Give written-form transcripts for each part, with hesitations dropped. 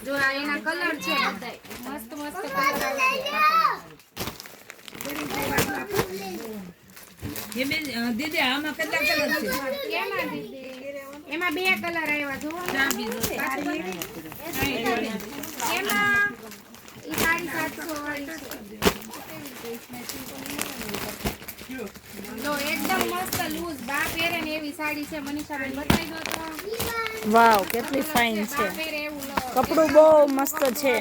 જો આ એના કલર છે બધાય મસ્ત મસ્ત કલર આવે છે દીદી આમાં કેટલા કલર છે કેમાં દીદી એમાં 2 કલર આવ્યા જો ના બીજો એમાં ઈ 750 વાળી છે લો એકદમ મસ્ત લૂઝ બા પહેરે ને એવી સાડી છે મનીષાબેન બતાવી દો તો વાવ કેટલી ફાઇન છે બા પહેરે એવું લો કપડું બહુ મસ્ત છે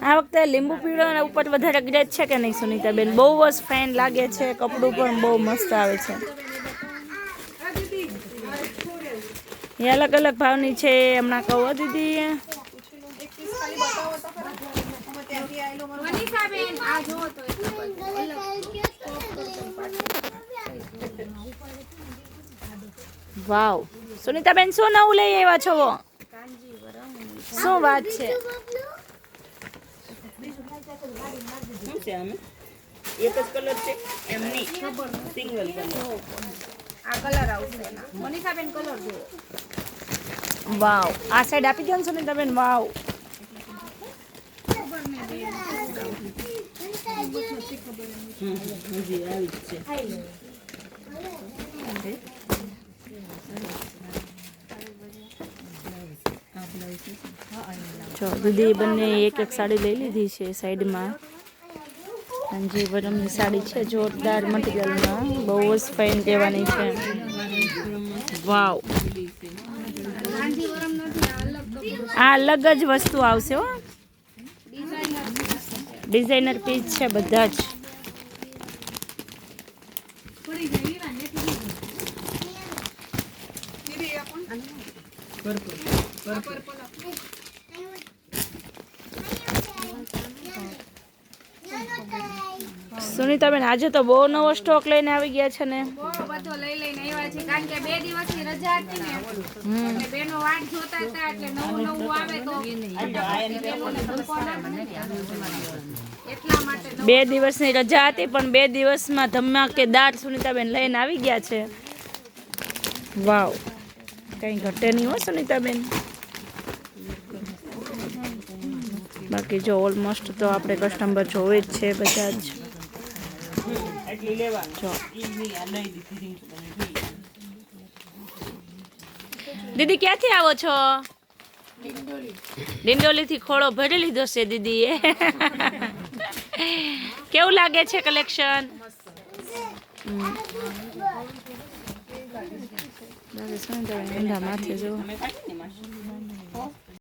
આ વખતે લીંબુ પીળો અને ઉપર વધારે ગ્રેડ છે કે નહીં સુનીતાબેન બહુ જ ફાઇન લાગે છે કપડું પણ બહુ મસ્ત આવે છે એ અલગ અલગ ભાવની છે હમણાં કહો દીદી મનીષાબેન આ જો તો વાવ સુનીતાબેન શું નવું લઈ આવ્યા છો શું વાત છે એક જ કલર છે એમ નહીં સિંગલ કલર આ કલર આવશે એના મનીષાબેન કલર જો વાવ આ સાઈડ આપી દો ને સુનીતાબેન વાવ હજી આવી જ છે જો દીદી બંને એક એક સાડી લઈ લીધી છે સાઈડમાં કાંજીવરમની સાડી છે જોરદાર મટીરિયલમાં બહુ જ ફાઇન કહેવાની છે વાવ કાંજીવરમ નથી આ અલગ કપડું આ અલગ જ વસ્તુ આવશે હો ડિઝાઇનર પીસ છે બધા જ સુનીતાબેન આજે તો બહુ નવો સ્ટોક લઈને આવી ગયા છે ને બહુ બધો લઈ લઈને આવ્યા છે કારણ કે 2 દિવસની રજા હતી ને એટલે બેનો વાટ જોતા હતા એટલે નવું નવું આવે તો એટલા માટે 2 દિવસની રજા હતી પણ 2 દિવસમાં ધમાકેદાર સુનીતાબેન લઈને આવી ગયા છે વાવ કંઈ ઘટે નહીં હો સુનીતાબેન બાકી જો ઓલમોસ્ટ તો આપણે કસ્ટમર જોવે જ છે બધા જ એટલી લેવાનું જો ઈ નહીં આ લઈ દીધી દીદી ક્યાંથી આવો છો ડિંડોલીથી ખોળો ભરી લીધો છે દીદીએ કેવું લાગે છે કલેક્શન માથે જો અમે કાઢી ને માસી